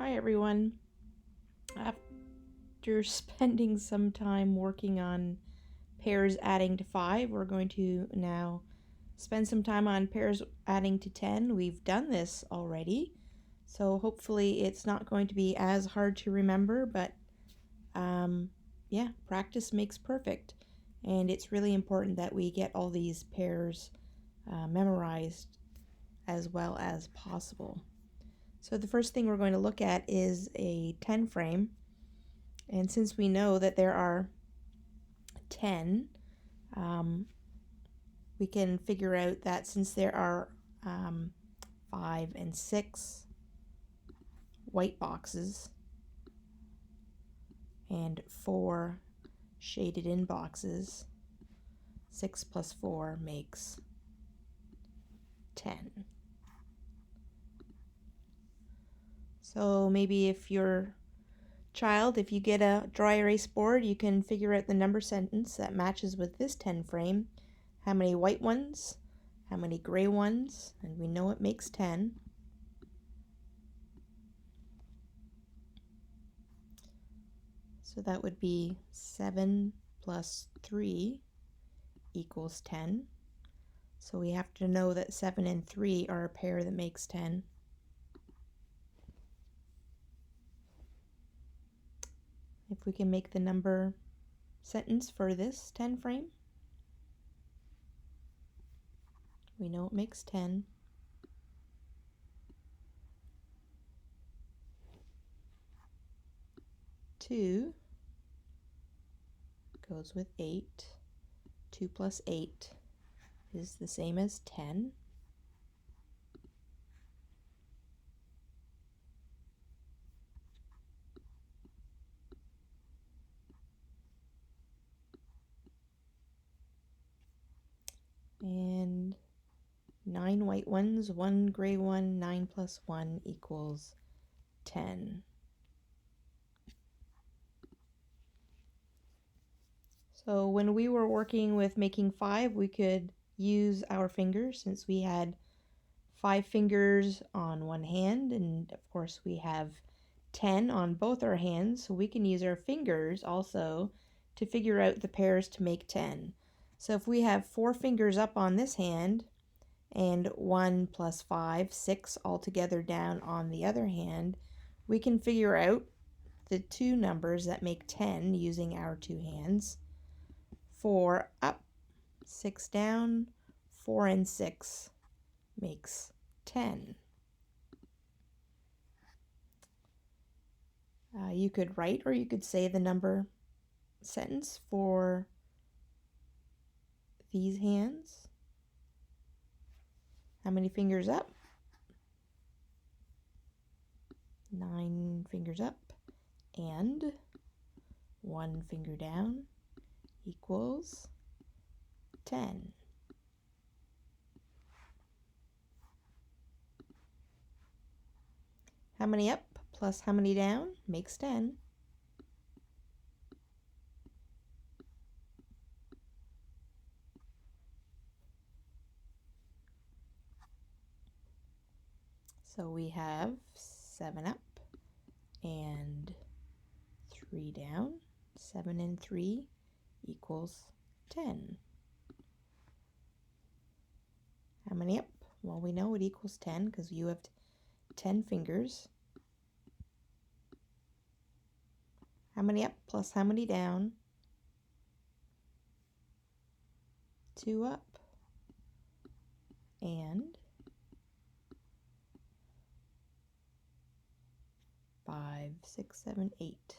Hi everyone. After spending some time working on pairs adding to 5, we're going to now spend some time on pairs adding to 10. We've done this already, so hopefully it's not going to be as hard to remember, but yeah, practice makes perfect, and it's really important that we get all these pairs memorized as well as possible. So the first thing we're going to look at is a 10 frame. And since we know that there are 10, we can figure out that since there are 5 and 6 white boxes and 4 shaded in boxes, 6 plus 4 makes 10. So maybe if your child, if you get a dry erase board, you can figure out the number sentence that matches with this 10 frame. How many white ones, how many gray ones, and we know it makes 10. So that would be 7 plus 3 equals 10. So we have to know that 7 and 3 are a pair that makes 10. If we can make the number sentence for this 10 frame, we know it makes 10. Two goes with 8. 2 plus 8 is the same as 10. And 9 white ones, 1 gray one, 9 plus 1 equals 10. So when we were working with making 5, we could use our fingers since we had 5 fingers on one hand, and of course we have 10 on both our hands, so we can use our fingers also to figure out the pairs to make 10. So if we have 4 fingers up on this hand and 1 plus 5, 6 altogether down on the other hand, we can figure out the two numbers that make 10 using our two hands. 4 up, 6 down, 4 and 6 makes 10. You could write or you could say the number sentence for these hands. How many fingers up? 9 fingers up, and 1 finger down equals 10. How many up plus how many down makes 10. So we have 7 up and 3 down. 7 and 3 equals 10. How many up? Well, we know it equals 10 because you have 10 fingers. How many up plus how many down? 2 up and 5, 6, 7, 8.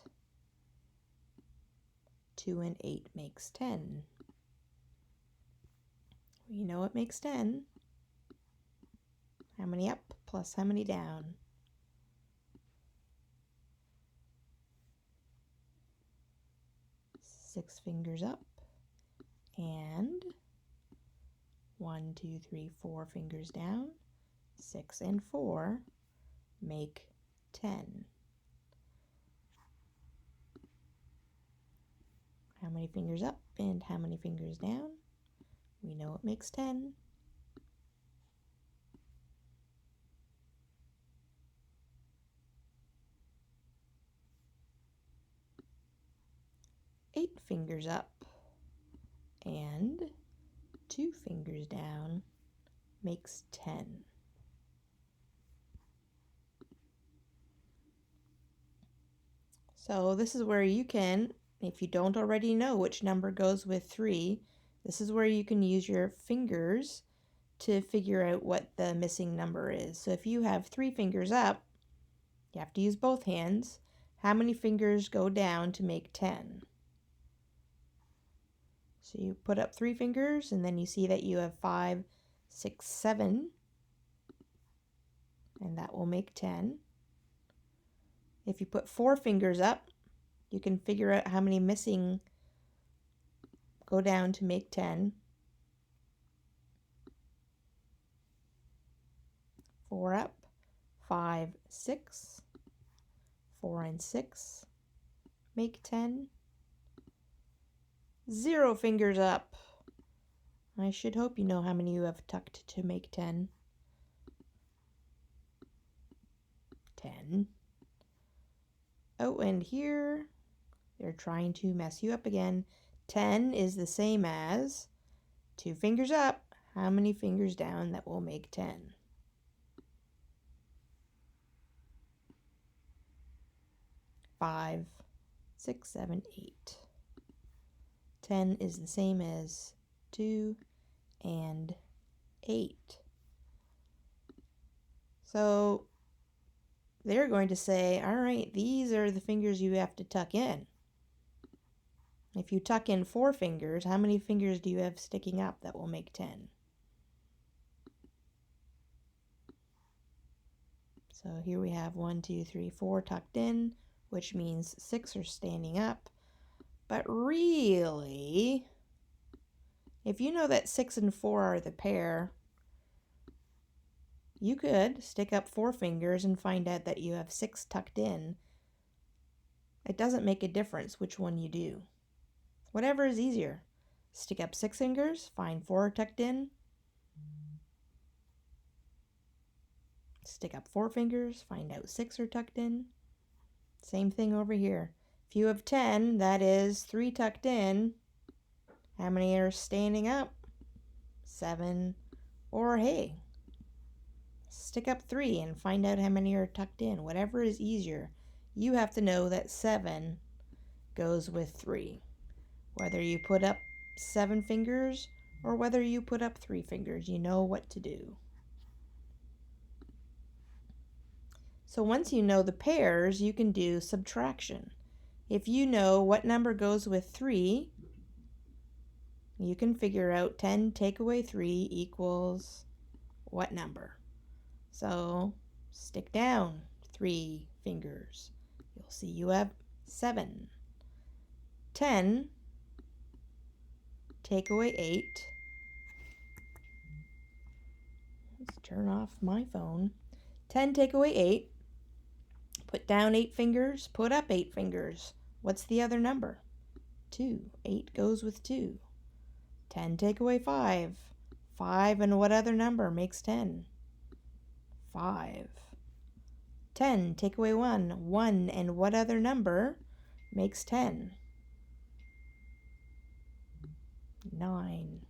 2 and 8 makes 10. We know it makes 10. How many up plus how many down? 6 fingers up and 1, 2, 3, 4 fingers down. 6 and 4 make 10. How many fingers up and how many fingers down? We know it makes 10. 8 fingers up and 2 fingers down makes 10. So this is where you can, if you don't already know which number goes with 3, this is where you can use your fingers to figure out what the missing number is. So if you have 3 fingers up, you have to use both hands. How many fingers go down to make 10? So you put up 3 fingers and then you see that you have 5, 6, 7, and that will make 10. If you put 4 fingers up, you can figure out how many missing go down to make 10. 4 up, 5, 6, 4 and 6 make 10. 0 fingers up. I should hope you know how many you have tucked to make 10. 10. Oh, and here they're trying to mess you up again. 10 is the same as 2 fingers up. How many fingers down that will make 10? 5, 6, 7, 8. 10 is the same as 2 and 8. So they're going to say, all right, these are the fingers you have to tuck in. If you tuck in 4 fingers, how many fingers do you have sticking up that will make 10? So here we have 1, 2, 3, 4 tucked in, which means 6 are standing up. But really, if you know that 6 and 4 are the pair, you could stick up 4 fingers and find out that you have 6 tucked in. It doesn't make a difference which one you do. Whatever is easier. Stick up 6 fingers, find 4 tucked in. Stick up 4 fingers, find out 6 are tucked in. Same thing over here. If you have 10, that is 3 tucked in. How many are standing up? 7. Or hey, stick up 3 and find out how many are tucked in. Whatever is easier. You have to know that 7 goes with 3. Whether you put up 7 fingers or whether you put up 3 fingers, you know what to do. So once you know the pairs, you can do subtraction. If you know what number goes with 3, you can figure out 10 take away 3 equals what number? So stick down 3 fingers. You'll see you have 7. 10 take away 8. Let's turn off my phone. 10 take away 8. Put down 8 fingers, put up 8 fingers. What's the other number? 2. 8 goes with 2. 10 take away 5. 5 and what other number makes 10? 5. 10 take away 1. 1 and what other number makes 10? 9.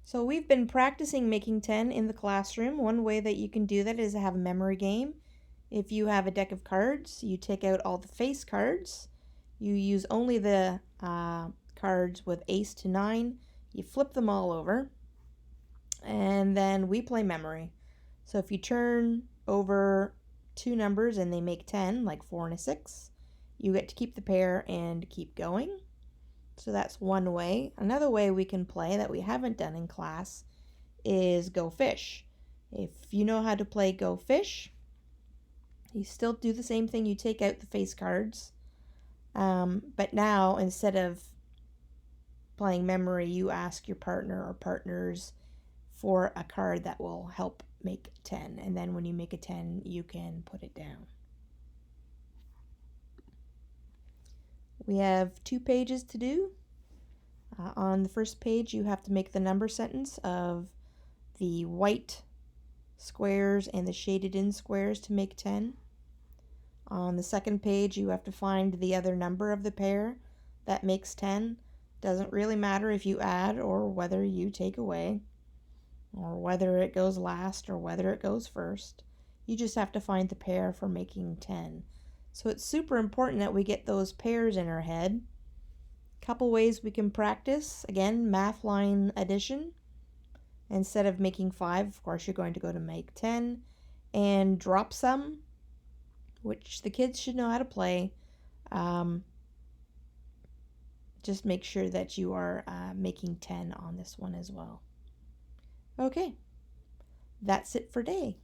So we've been practicing making 10 in the classroom. One way that you can do that is have a memory game. If you have a deck of cards, you take out all the face cards. You use only the cards with ace to 9. You flip them all over. And then we play memory. So if you turn over 2 numbers and they make 10, like 4 and a 6, you get to keep the pair and keep going. So that's one way. Another way we can play that we haven't done in class is Go Fish. If you know how to play Go Fish, you still do the same thing. You take out the face cards. But now, instead of playing memory, you ask your partner or partners for a card that will help make 10. And then when you make a 10, you can put it down. We have 2 pages to do. On the first page, you have to make the number sentence of the white squares and the shaded in squares to make 10. On the second page, you have to find the other number of the pair that makes 10. Doesn't really matter if you add or whether you take away, or whether it goes last or whether it goes first. You just have to find the pair for making 10. So it's super important that we get those pairs in our head. Couple ways we can practice. Again, math line addition. Instead of making 5, of course, you're going to go to make 10. And drop sum, which the kids should know how to play. Just make sure that you are making 10 on this one as well. Okay, that's it for today.